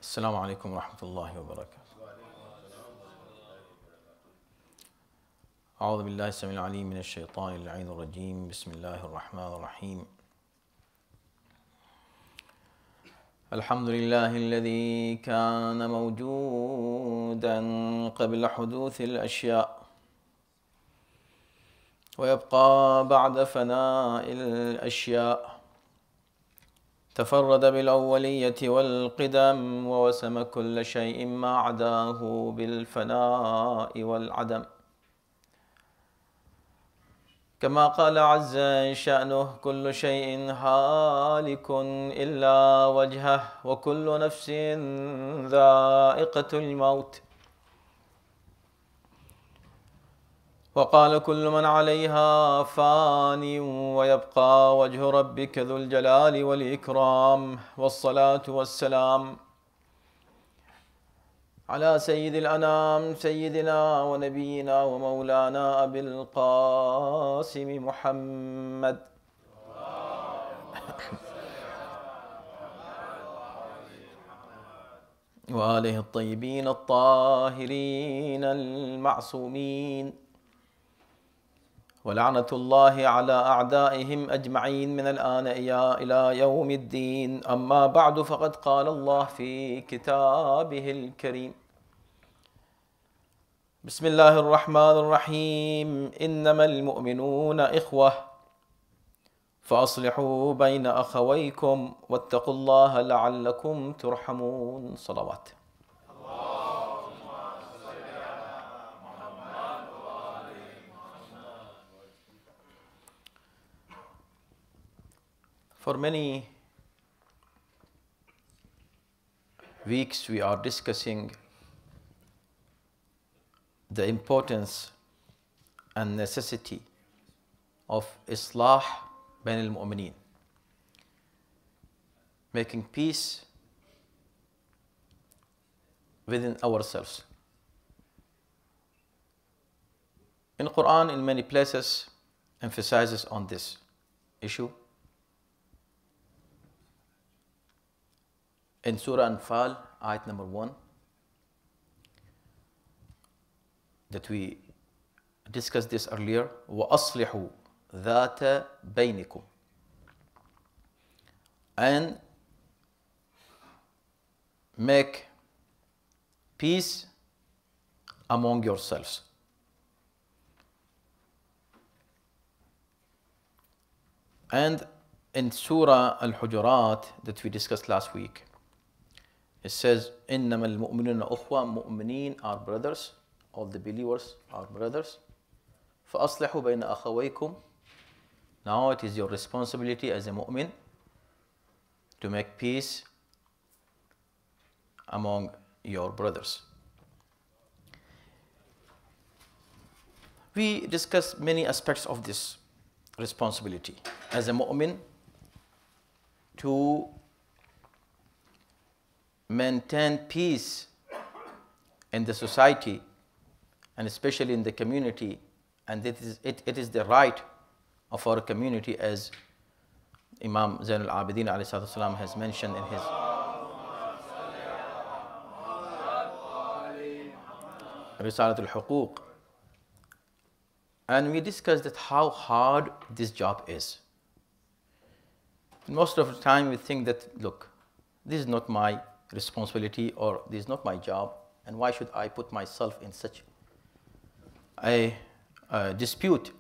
السلام عليكم ورحمة الله وبركاته. أعوذ بالله السميع العليم من الشيطان اللعين الرجيم. بسم الله الرحمن الرحيم. الحمد لله الذي كان موجودا قبل حدوث الأشياء ويبقى بعد فناء الأشياء. تفرد بالأولية والقدم ووسم كل شيء ما عداه بالفناء والعدم، كما قال عز شأنه: كل شيء هالك إلا وجهه وكل نفس ذائقة الموت. وقال: كل من عليها فان ويبقى وجه ربك ذو الجلال والإكرام. والصلاة والسلام على سيد الأنام سيدنا ونبينا ومولانا أبي القاسم محمد وآله الطيبين الطاهرين المعصومين، ولعنة الله على أعدائهم أجمعين من الآن إلى يوم الدين. أما بعد، فقد قال الله في كتابه الكريم: بسم الله الرحمن الرحيم. إنما المؤمنون إخوة فأصلحوا بين أخويكم واتقوا الله لعلكم ترحمون. صلوات. For many weeks we are discussing the importance and necessity of Islah bain al-Mu'mineen, making peace within ourselves. In Quran, in many places, emphasizes on this issue. In Surah Anfal, ayat number 1, that we discussed this earlier, وَأَصْلِحُوا ذَاتَ بَيْنِكُمْ, and make peace among yourselves. And in Surah Al-Hujurat that we discussed last week, it says, إِنَّمَا الْمُؤْمِنُونَ أُخْوَةٌ, mu'mineen are brothers, all the believers are brothers. فَأَصْلِحُوا بَيْنَ أَخَوَيْكُمْ. Now it is your responsibility as a mu'min to make peace among your brothers. We discussed many aspects of this responsibility as a mu'min to maintain peace in the society and especially in the community, and it is the right of our community, as Imam Zain al-Abidin ﷺ has mentioned in his Risalat al-Huquq. And we discussed that how hard this job is. Most of the time we think that, look, this is not my responsibility, or this is not my job, and why should I put myself in such a dispute?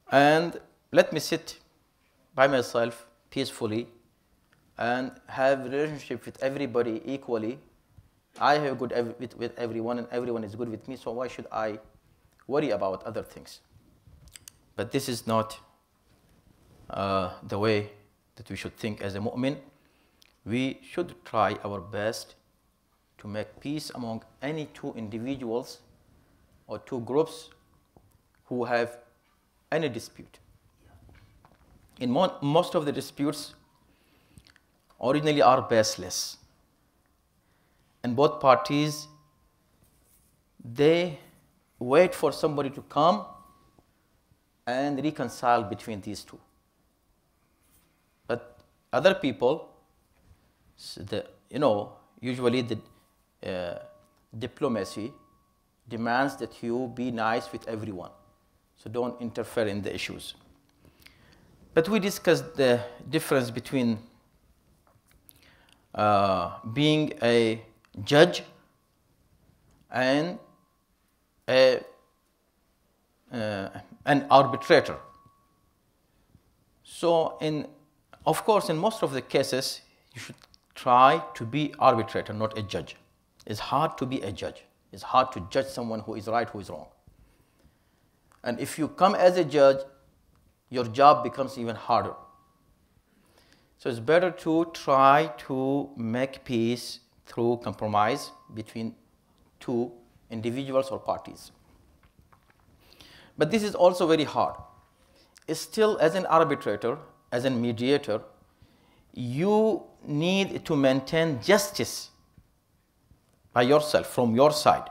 And let me sit by myself peacefully and have relationship with everybody equally. I have good with everyone, and everyone is good with me, so why should I worry about other things? But this is not the way that we should think as a mu'min. We should try our best to make peace among any two individuals or two groups who have any dispute. In most of the disputes originally are baseless, and both parties, they wait for somebody to come and reconcile between these two. But other people usually the diplomacy demands that you be nice with everyone. So don't interfere in the issues. But we discussed the difference between being a judge and an arbitrator. So of course, in most of the cases, you should try to be arbitrator, not a judge. It's hard to be a judge. It's hard to judge someone who is right, who is wrong. And if you come as a judge, your job becomes even harder. So it's better to try to make peace through compromise between two individuals or parties. But this is also very hard. Still, as an arbitrator, as a mediator, you need to maintain justice by yourself, from your side.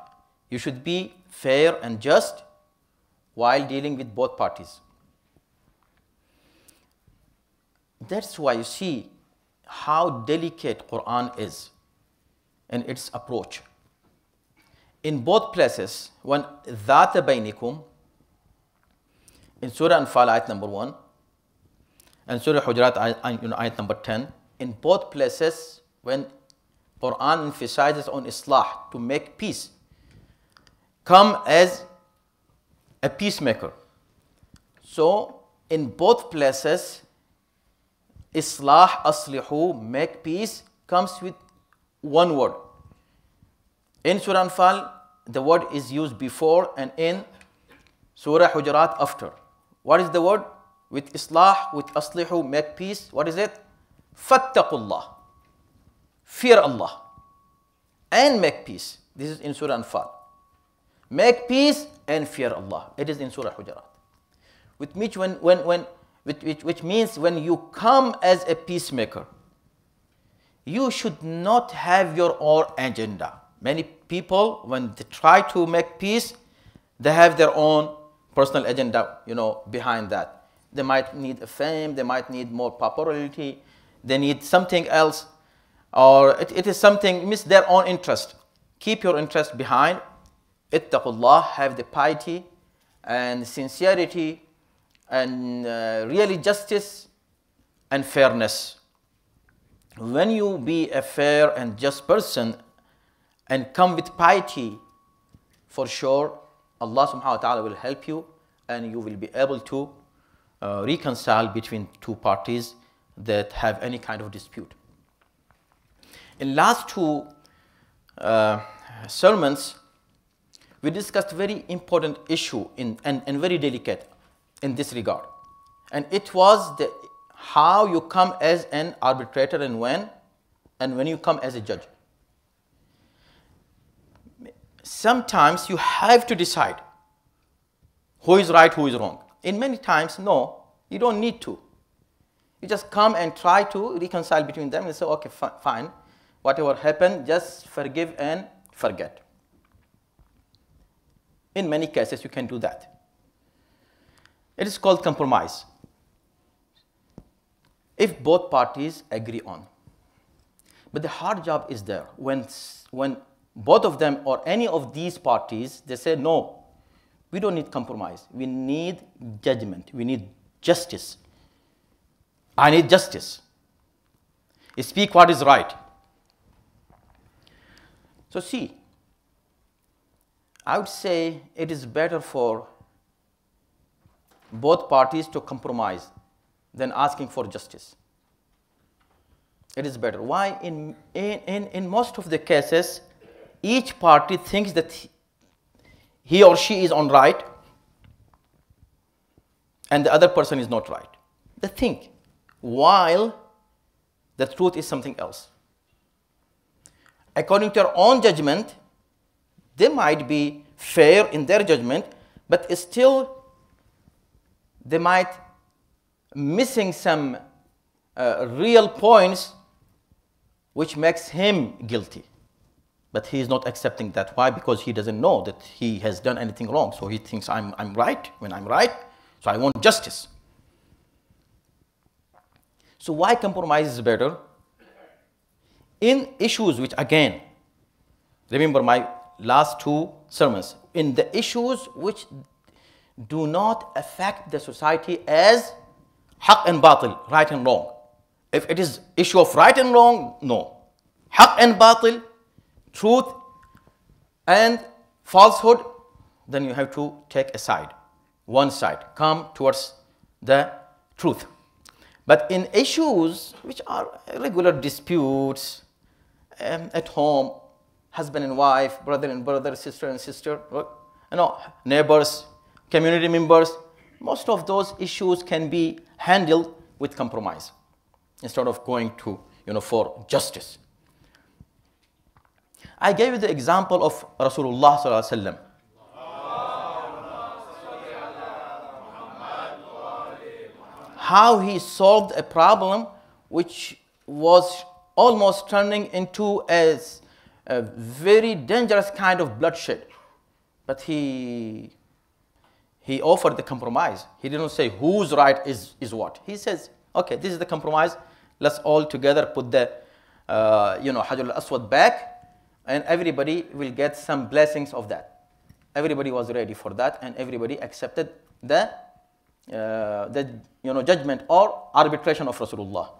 You should be fair and just while dealing with both parties. That's why you see how delicate Quran is in its approach. In both places, when ذات بينكم, in Surah Anfal, ayat number 1, and Surah Hujurat, ayat number 10, in both places, when Quran emphasizes on Islah, to make peace, come as a peacemaker. So, in both places, Islah, aslihu, make peace, comes with one word. In Surah Anfal, the word is used before, and in Surah Hujurat, after. What is the word? With Islah, with aslihu, make peace. What is it? Fattaqullah. Fear Allah. And make peace. This is in Surah Anfal. Make peace and fear Allah. It is in Surah Hujurat. Which means when you come as a peacemaker, you should not have your own agenda. Many people, when they try to make peace, they have their own personal agenda, behind that. They might need a fame, they might need more popularity, they need something else, or it is something, miss their own interest. Keep your interest behind. Ittaqullah, have the piety and sincerity and really justice and fairness. When you be a fair and just person and come with piety, for sure, Allah subhanahu wa ta'ala will help you and you will be able to reconcile between two parties that have any kind of dispute. In last two sermons, we discussed very important issue and very delicate in this regard. And it was how you come as an arbitrator and when you come as a judge. Sometimes you have to decide who is right, who is wrong. In many times, no, you don't need to. You just come and try to reconcile between them and say, okay, fine, whatever happened, just forgive and forget. In many cases, you can do that. It is called compromise. If both parties agree on. But the hard job is there when both of them or any of these parties, they say, no, we don't need compromise. We need judgment. We need justice. I need justice. Speak what is right. So see, I would say it is better for both parties to compromise than asking for justice. It is better. Why? In most of the cases, each party thinks that he or she is on right and the other person is not right. They think, while the truth is something else. According to their own judgment, they might be fair in their judgment, but still they might missing some real points which makes him guilty. But he is not accepting that. Why? Because he doesn't know that he has done anything wrong. So he thinks I'm right when I'm right, so I want justice. So why compromise is better? in issues which, again, remember my last two sermons, in the issues which do not affect the society as haq and batil, right and wrong. If it is issue of right and wrong, no. Haq and batil, truth and falsehood, then you have to take a side, one side, come towards the truth. But in issues which are regular disputes at home, husband and wife, brother and brother, sister and sister, neighbors, community members, most of those issues can be handled with compromise instead of going to, for justice. I gave you the example of Rasulullah sallallahu alaihi wasallam. How he solved a problem which was almost turning into a very dangerous kind of bloodshed. But he offered the compromise. He didn't say whose right is what. He says, okay, this is the compromise. Let's all together put the Hajar al-Aswad back, and everybody will get some blessings of that. Everybody was ready for that, and everybody accepted the judgment or arbitration of Rasulullah.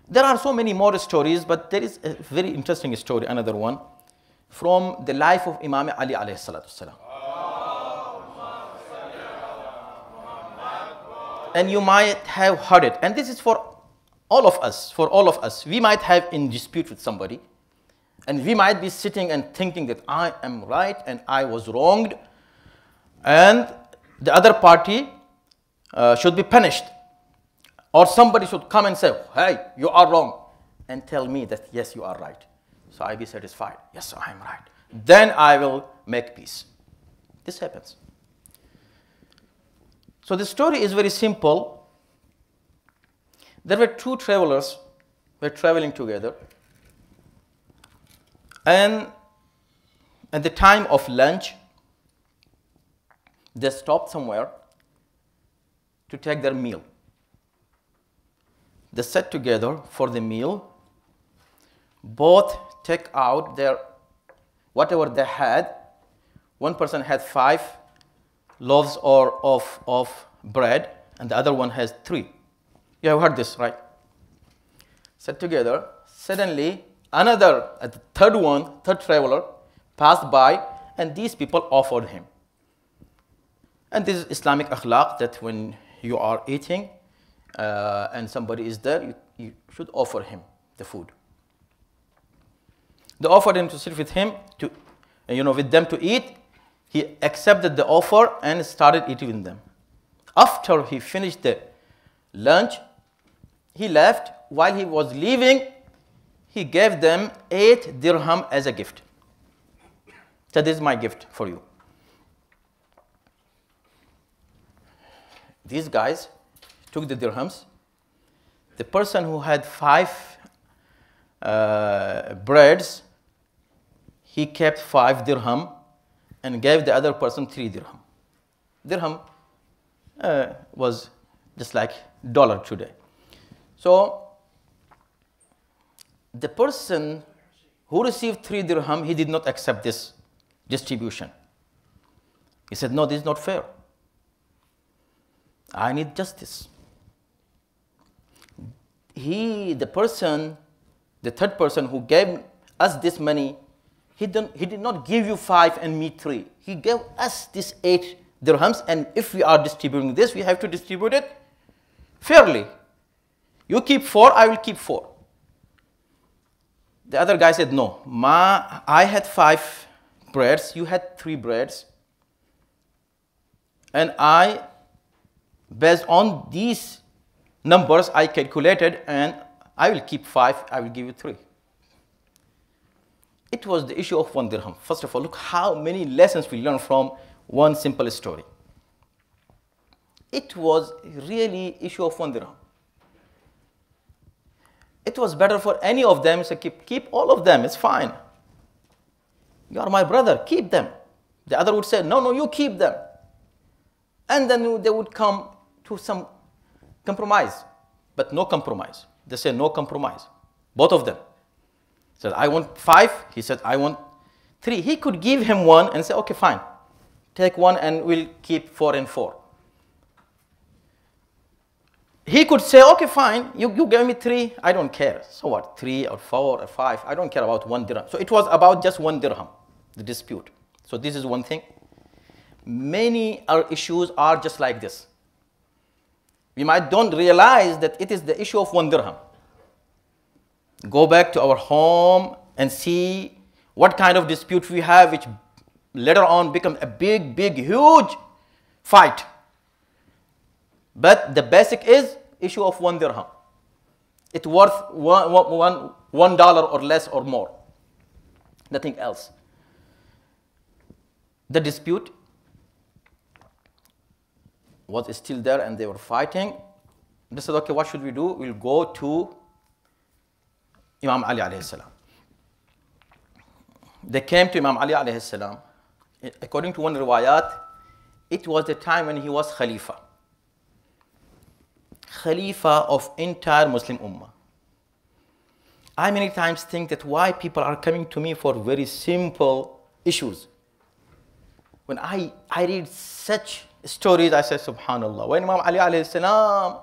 There are so many more stories, but there is a very interesting story, another one, from the life of Imam Ali alayhi salatu wasalam. And you might have heard it, and this is for all of us. We might have in dispute with somebody, and we might be sitting and thinking that I am right and I was wronged, and the other party should be punished. Or somebody should come and say, hey, you are wrong, and tell me that, yes, you are right. So I be satisfied. Yes, I am right. Then I will make peace. This happens. So the story is very simple. There were two travelers who were traveling together. And at the time of lunch, they stopped somewhere to take their meal. They sat together for the meal. Both take out their whatever they had. One person had 5 loaves of bread, and the other one has 3. You have heard this, right? Sat together. Suddenly, the third traveler passed by, and these people offered him. And this is Islamic akhlaq, that when you are eating and somebody is there, you should offer him the food. They offered him to sit with him, with them to eat. He accepted the offer and started eating with them. After he finished the lunch, he left. While he was leaving, he gave them 8 dirham as a gift. So this is my gift for you. These guys took the dirhams. The person who had 5 breads, he kept 5 dirham and gave the other person 3 dirham. Dirham was just like $1 today. So the person who received 3 dirham, he did not accept this distribution. He said, no, this is not fair. I need justice. The third person who gave us this money, he did not give you 5 and me 3. He gave us this 8 dirhams, and if we are distributing this, we have to distribute it fairly. You keep 4, I will keep 4. The other guy said, no, I had 5 breads, you had 3 breads, and based on these numbers, I calculated, and I will keep 5, I will give you 3. It was the issue of 1 dirham. First of all, look how many lessons we learn from one simple story. It was really issue of 1 dirham. It was better for any of them to keep all of them, it's fine. You are my brother, keep them. The other would say, no, you keep them. And then they would come to some compromise, but no compromise. They say no compromise. both of them. He said, I want 5. He said, I want 3. He could give him 1 and say, okay, fine. Take 1 and we'll keep 4 and 4. He could say, okay, fine, you gave me 3, I don't care. So what, 3 or 4 or 5, I don't care about 1 dirham. So it was about just 1 dirham, the dispute. So this is one thing. Many other issues are just like this. We might don't realize that it is the issue of 1 dirham. Go back to our home and see what kind of dispute we have, which later on becomes a big, huge fight. But the basic is issue of 1 dirham. It's worth $1 or less or more. Nothing else. The dispute was still there and they were fighting. They said, okay, what should we do? We'll go to Imam Ali alayhi salam. They came to Imam Ali alayhi salam. According to one riwayat, it was the time when he was Khalifa. Khalifa of entire Muslim Ummah. I many times think that why people are coming to me for very simple issues. When I read such stories, I say, Subhanallah, when Imam Ali alayhi salam,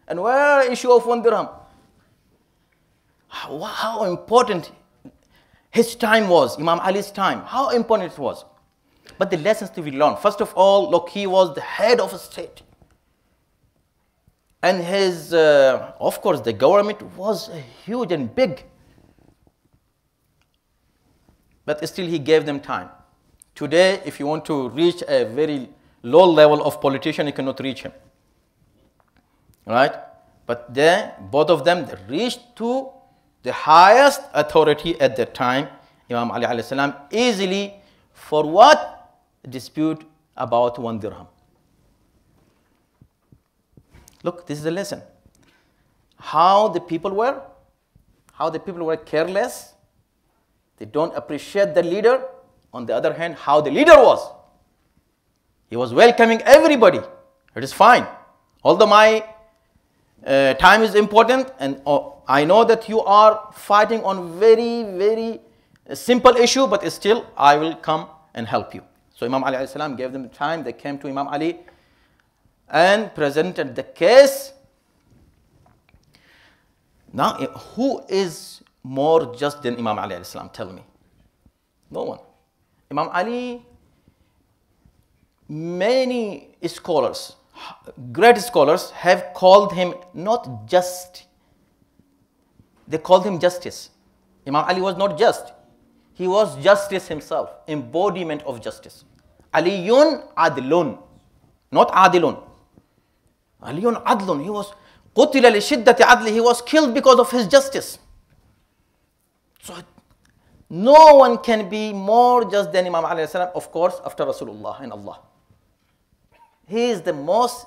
and where issue of 1 dirham? How important his time was, Imam Ali's time, how important it was. But the lessons to be learned. First of all, look, he was the head of a state. And his, of course, the government was huge and big. But still he gave them time. Today, if you want to reach a very low level of politician, you cannot reach him. Right? But both of them reached to the highest authority at that time, Imam Ali alayhi salam, easily for what? Dispute about 1 dirham. Look, this is a lesson. How the people were careless. They don't appreciate the leader. On the other hand, how the leader was. He was welcoming everybody. It is fine. Although my time is important and I know that you are fighting on very simple issue, but still I will come and help you. So Imam Ali alayhi salam gave them time. They came to Imam Ali and presented the case. Now, who is more just than Imam Ali alayhi salam? Tell me. No one. Imam Ali, many scholars, great scholars have called him not just, they called him justice. Imam Ali was not just. He was justice himself, embodiment of justice. Aliyun adlun, not adilun. Aliyun adlun, he was qutila li shiddati adli, he was killed because of his justice. So no one can be more just than Imam Ali alayhi salam, of course, after Rasulullah and Allah. He is the most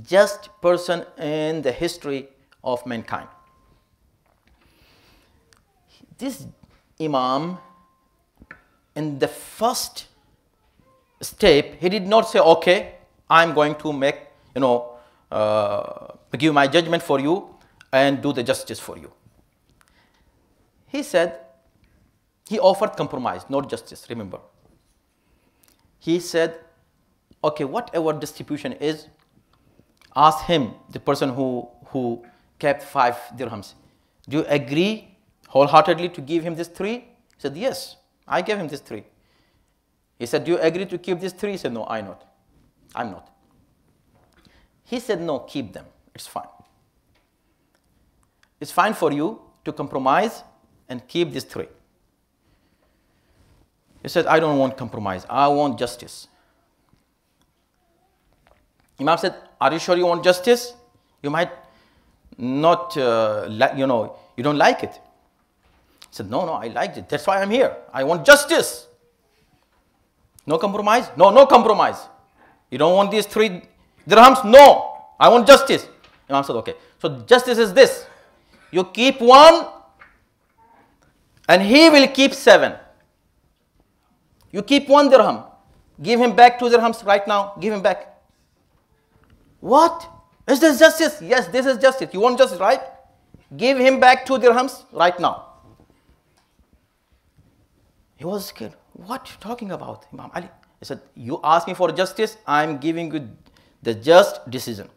just person in the history of mankind. This Imam, in the first step, he did not say, okay, I'm going to make, give my judgment for you and do the justice for you. He said, he offered compromise, not justice, remember. He said, okay, whatever distribution is, ask him, the person who kept 5 dirhams, do you agree wholeheartedly to give him this 3? He said, yes, I gave him this 3. He said, do you agree to keep this 3? He said, no, I'm not. He said, no, keep them, it's fine. It's fine for you to compromise and keep this 3. He said, I don't want compromise, I want justice. Imam said, are you sure you want justice? You might not, you don't like it. He said, no, I liked it. That's why I'm here. I want justice. No compromise? No, no compromise. You don't want these 3 dirhams? No, I want justice. Imam said, okay. So justice is this. You keep 1 and he will keep 7. You keep 1 dirham. Give him back 2 dirhams right now. Give him back. What? Is this justice? Yes, this is justice. You want justice, right? Give him back 2 dirhams right now. He was scared. What are you talking about, Imam Ali? He said, you asked me for justice, I'm giving you the just decision.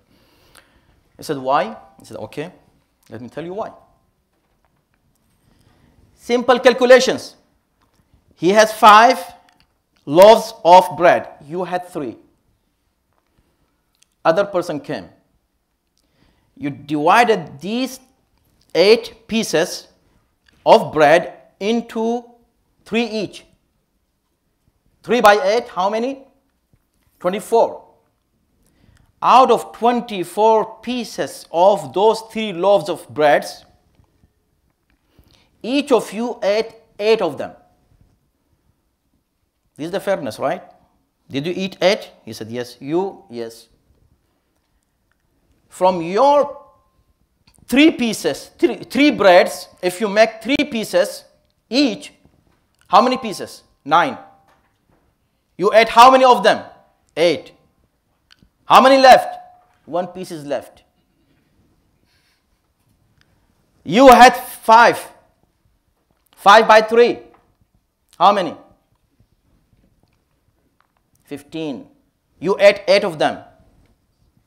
He said, why? He said, okay, let me tell you why. Simple calculations. He has 5 loaves of bread. You had 3. Other person came. You divided these 8 pieces of bread into 3 each. 3 by 8, how many? 24. Out of 24 pieces of those 3 loaves of bread, each of you ate 8 of them. This is the fairness, right? Did you eat 8? He said, yes. You? Yes. From your 3 pieces, 3 breads, if you make 3 pieces each, how many pieces? 9. You ate how many of them? 8. How many left? 1 piece is left. You had 5. 5 by 3. How many? 15. You ate 8 of them.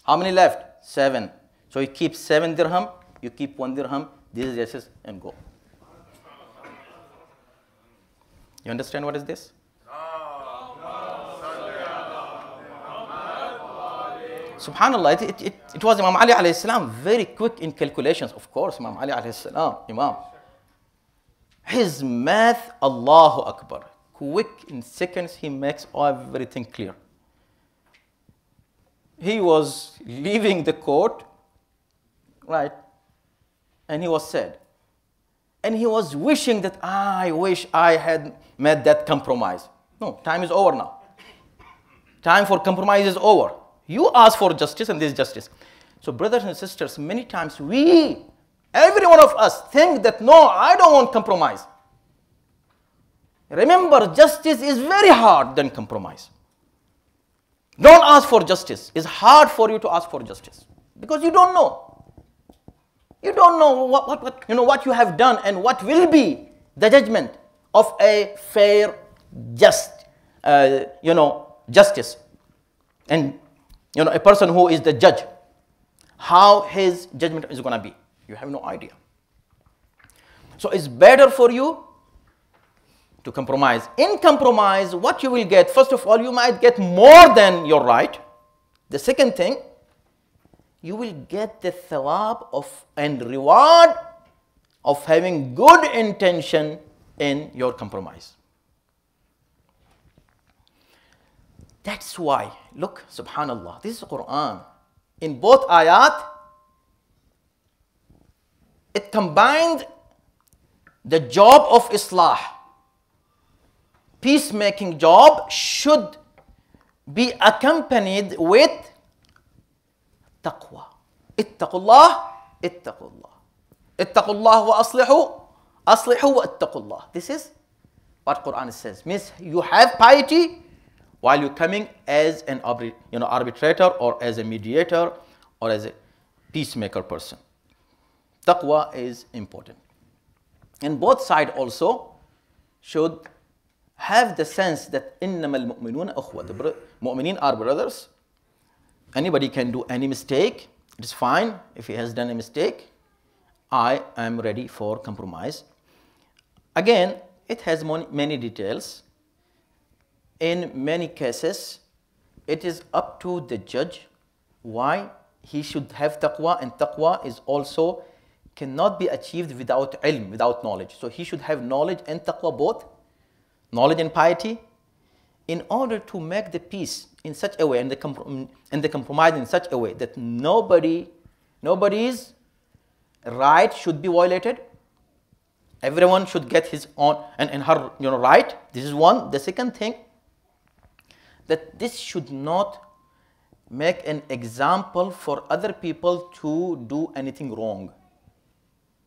How many left? 7. So you keep 7 dirham, you keep 1 dirham, this is justice, and go. You understand what is this? Subhanallah, it was Imam Ali alayhi salam, very quick in calculations. Of course, Imam Ali alayhi salam, Imam. His math, Allahu Akbar. Quick, in seconds, he makes everything clear. He was leaving the court, right? And he was sad. And he was wishing that, I wish I had made that compromise. No, time is over now. Time for compromise is over. You ask for justice and this is justice. So brothers and sisters, many times every one of us think that, no, I don't want compromise. Remember, justice is very hard than compromise. Don't ask for justice. It's hard for you to ask for justice because you don't know. You don't know what you have done and what will be the judgment of a fair, just, justice. And a person who is the judge, how his judgment is going to be. You have no idea. So it's better for you to compromise. In compromise, what you will get, first of all, you might get more than your right. The second thing, you will get the thawab and reward of having good intention in your compromise. That's why, look, subhanallah, this is Quran. In both ayat, it combined the job of islah. Peacemaking job should be accompanied with taqwa. Ittaqullah, ittaqullah. Ittaqullah wa aslihu wa ittaqullah. This is what Quran says. Means you have piety while you're coming as an arbitrator or as a mediator or as a peacemaker person. Taqwa is important. And both sides also should have the sense that innamal mu'minuna ukhwa. The mu'minin are brothers. Anybody can do any mistake. It's fine. If he has done a mistake, I am ready for compromise. Again, it has many details. In many cases, it is up to the judge why he should have taqwa, and taqwa is also cannot be achieved without ilm, without knowledge. So he should have knowledge and taqwa both, knowledge and piety, in order to make the peace in such a way and the compromise in such a way that nobody's right should be violated. Everyone should get his own and her right. This is one. The second thing, that this should not make an example for other people to do anything wrong.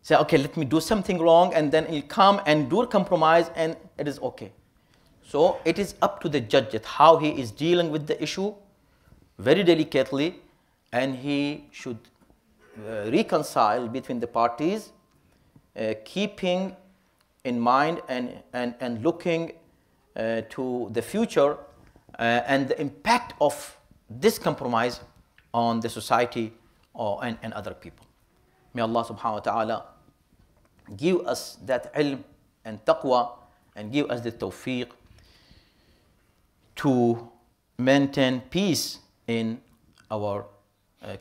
Say, okay, let me do something wrong, and then he'll come and do a compromise, and it is okay. So it is up to the judge that how he is dealing with the issue very delicately, and he should reconcile between the parties, keeping in mind and looking to the future and the impact of this compromise on the society and other people. May Allah subhanahu wa ta'ala give us that ilm and taqwa and give us the tawfiq to maintain peace in our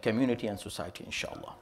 community and society, inshallah.